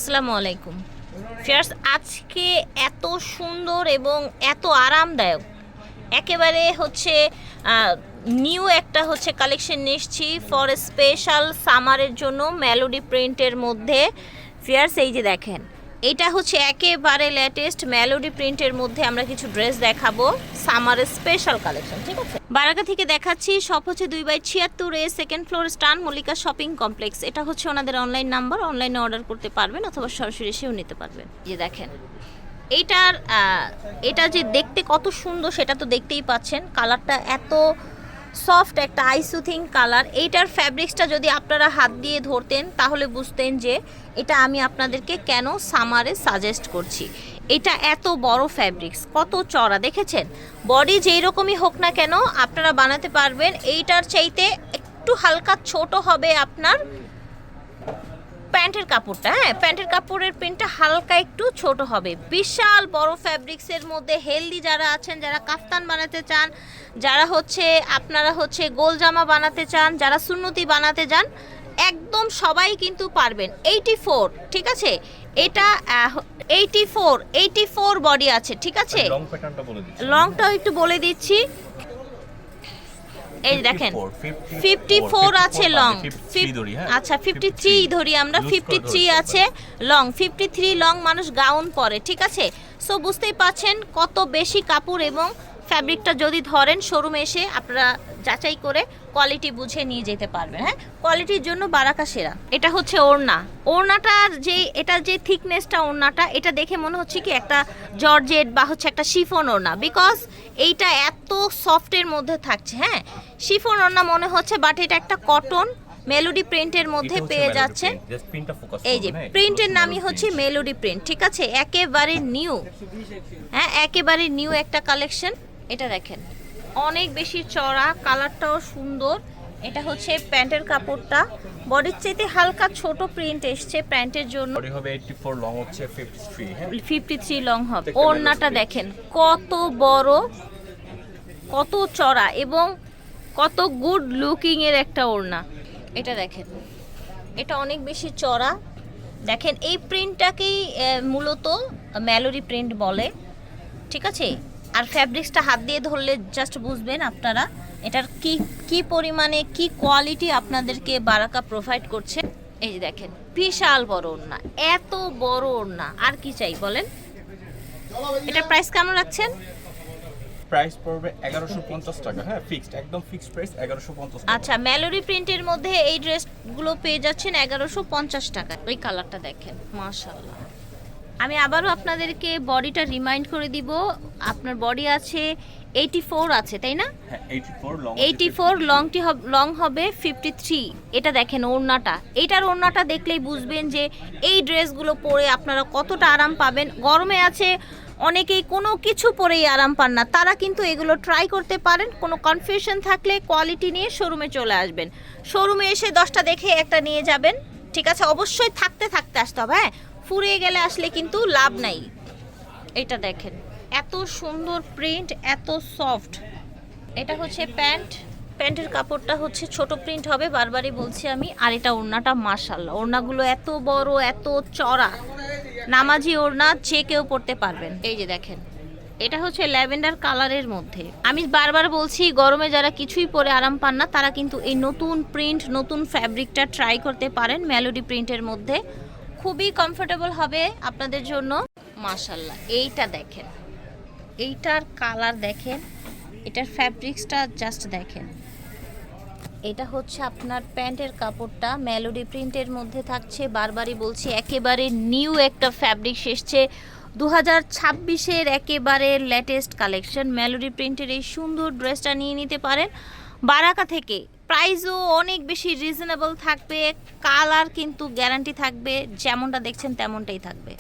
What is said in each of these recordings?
আসসালামু আলাইকুম ফিয়ার্স, আজকে এত সুন্দর এবং এত আরামদায়ক একেবারে হচ্ছে নিউ একটা হচ্ছে কালেকশন নিয়েছি ফর স্পেশাল সামারের জন্য মেলোডি প্রিন্টের মধ্যে। ফিয়ার্স, এই যে দেখেন, এটা হচ্ছে একেবারে লেটেস্ট মেলোডি প্রিন্টের মধ্যে আমরা কিছু ড্রেস দেখাবো, সামারের স্পেশাল কালেকশন। ঠিক আছে, বারাকা থেকে দেখাচ্ছি। সব হচ্ছে 2/76 সেকেন্ড ফ্লোর স্টান মল্লিকা শপিং কমপ্লেক্স। এটা হচ্ছে ওনাদের অনলাইন নাম্বার, অনলাইনে অর্ডার করতে পারবেন অথবা সরাসরি এসেও নিতে পারবেন। যে দেখেন, এটা যে দেখতে কত সুন্দর সেটা তো দেখতেই পাচ্ছেন। কালারটা এত সফট, একটা আইসুথিং কালার। এইটার ফ্যাব্রিক্সটা যদি আপনারা হাত দিয়ে ধরতেন তাহলে বুঝতেন যে এটা আমি আপনাদেরকে কেন সামারে সাজেস্ট করছি। এটা এত বড় ফ্যাব্রিক্স, কত চড়া দেখেছেন। বডি যেই রকমই হোক না কেন আপনারা বানাতে পারবেন। এইটার চাইতে একটু হালকা ছোট হবে আপনার প্যান্টের কাপড়টা। হ্যাঁ, প্যান্টের কাপড়ের প্রিন্টটা হালকা একটু ছোট হবে। বিশাল বড় ফ্যাব্রিক্সের মধ্যে হেলদি যারা আছেন, যারা কাফতান বানাতে চান, যারা হচ্ছে আপনারা হচ্ছে গোল জামা বানাতে চান, যারা সুন্নতি বানাতে চান, একদম সবাই কিন্তু পারবেন। 84, ঠিক আছে, এটা 84 বডি আছে। ঠিক আছে, লংটাও একটু বলে দিচ্ছি। এই দেখেন 54 আছে লং, আচ্ছা 53 ধরি আমরা, 53 আছে লং। 53 লং মানুষ গাউন পরে। ঠিক আছে, সো বুঝতেই পাচ্ছেন কত বেশি কাপড়। এবং ফ্যাব্রিকটা যদি ধরেন শোরুমে এসে আপনারা যাচাই করে কোয়ালিটি বুঝে নিয়ে যেতে পারবেন। হ্যাঁ, কোয়ালিটির জন্য বারাকা সেরা। এটা হচ্ছে ওড়নাটার যে এটা যে থিকনেসটা ওড়নাটা, এটা দেখে মনে হচ্ছে কি একটা জর্জেট বা হচ্ছে একটা শিফন ওড়না, বিকজ এইটা এত সফটের মধ্যে থাকছে। হ্যাঁ, শিফন ওড়না মনে হচ্ছে, বাট এটা একটা কটন মেলোডি প্রিন্টের মধ্যে পেয়ে যাচ্ছে। এই যে প্রিন্টের নামই হচ্ছে মেলোডি প্রিন্ট। ঠিক আছে, একেবারে নিউ। হ্যাঁ, একেবারে নিউ একটা কালেকশন। এটা দেখেন অনেক বেশি চড়া, কালারটাও সুন্দর। এটা হচ্ছে প্যান্টের কাপড়টা, বডির চাইতে হালকা ছোট প্রিন্ট এসছে প্যান্টের জন্য। বডি হবে 84, লং হচ্ছে 53। হ্যাঁ, 53 লং হবে। ওড়নাটা দেখেন কত বড়, কত চড়া এবং কত গুড লুকিং এর একটা ওড়না। এটা দেখেন, এটা অনেক বেশি চড়া। দেখেন এই প্রিন্টটাকেই মূলত মেলোডি প্রিন্ট বলে। ঠিক আছে, আর ফ্যাব্রিক্সটা হাত দিয়ে ধরলে জাস্ট বুঝবেন আপনারা এটার কি পরিমাণে কি কোয়ালিটি আপনাদেরকে বারাকা প্রোভাইড করছে। এই যে দেখেন বিশাল বড় ওড়না, এত বড় ওড়না, আর কি চাই বলেন। এটার প্রাইস কেমন রাখছেন? প্রাইস পড়বে 1150 টাকা। হ্যাঁ, ফিক্সড, একদম ফিক্সড প্রাইস 1150 টাকা। আচ্ছা, মেলোডি প্রিন্টের মধ্যে এই ড্রেসগুলো পেয়ে যাচ্ছেন 1150 টাকা। ওই কালারটা দেখেন, মাশাআল্লাহ। আমি আবারও আপনাদেরকে বডিটা রিমাইন্ড করে দিব। আপনার বডি আছে 84 আছে, তাই না? হ্যাঁ, 84 লং, 84 লং হবে 53। এটা দেখেন ওড়নাটা, এটার ওড়নাটা দেখলেই বুঝবেন যে এই ড্রেসগুলো পরে আপনারা কতটা আরাম পাবেন। গরমে আছে অনেকেই কোনো কিছু পরেই আরাম পান না, তারা কিন্তু এগুলো ট্রাই করতে পারেন। কোনো কনফিউশন থাকলে কোয়ালিটি নিয়ে শোরুমে চলে আসবেন। শোরুমে এসে 10টা দেখে একটা নিয়ে যাবেন। ঠিক আছে, অবশ্যই থাকতে আসতে হবে। হ্যাঁ, ফুরিয়ে গেলে আসলে কিন্তু লাভ নাই। এটা দেখেন এত সুন্দর প্রিন্ট, এত সফট। এটা হচ্ছে প্যান্টের কাপড়টা হচ্ছে ছোট প্রিন্ট হবে, বারবারই বলছি আমি। আর এটা ওড়নাটা মাশাআল্লাহ, ওড়নাগুলো এত বড়, এত চড়া, নামাজি ওড়না, যে কেউ পরতে পারবেন। এই যে দেখেন, এটা হচ্ছে ল্যাভেন্ডার কালারের মধ্যে। আমি বারবার বলছি গরমে যারা কিছুই পরে আরাম পান না তারা কিন্তু এই নতুন প্রিন্ট, নতুন ফ্যাব্রিকটা ট্রাই করতে পারেন। মেলোডি প্রিন্টের মধ্যে খুবই কমফোর্টেবল হবে আপনাদের জন্য। মাশাআল্লাহ, এইটা দেখেন, এইটার কালার দেখেন, এটার ফ্যাব্রিক্সটা জাস্ট দেখেন। এটা হচ্ছে আপনার প্যান্টের কাপড়টা মেলোডি প্রিন্টের মধ্যে থাকছে। বারবারই বলছি একেবারে নিউ একটা ফ্যাব্রিক্স এসছে 2026-এর একেবারে লেটেস্ট কালেকশন। মেলোডি প্রিন্টের এই সুন্দর ড্রেসটা নিয়ে নিতে পারেন বারাকা থেকে। প্রাইসও অনেক বেশি রিজনেবল থাকবে, কালার কিন্তু গ্যারান্টি থাকবে, যেমনটা দেখছেন তেমনটাই থাকবে।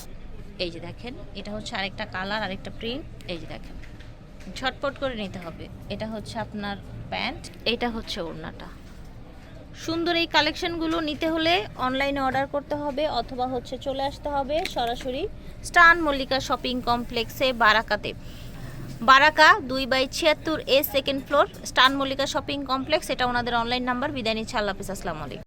এই যে দেখেন, এটা হচ্ছে আরেকটা কালার, আরেকটা প্রিন্ট। এই যে দেখেন, ঝটপট করে নিতে হবে। এটা হচ্ছে আপনার প্যান্ট, এটা হচ্ছে ওড়নাটা। সুন্দর এই কালেকশনগুলো নিতে হলে অনলাইনে অর্ডার করতে হবে অথবা হচ্ছে চলে আসতে হবে সরাসরি স্টান মল্লিকা শপিং কমপ্লেক্সে বারাকাতে। বারাকা 2/76 সেকেন্ড ফ্লোর স্টান মল্লিকা শপিং কমপ্লেক্স। এটা ওনাদের অনলাইন নাম্বার। বিদায় নিচ্ছে, আল্লাহ হাফিজ, আসসালামু আলাইকুম।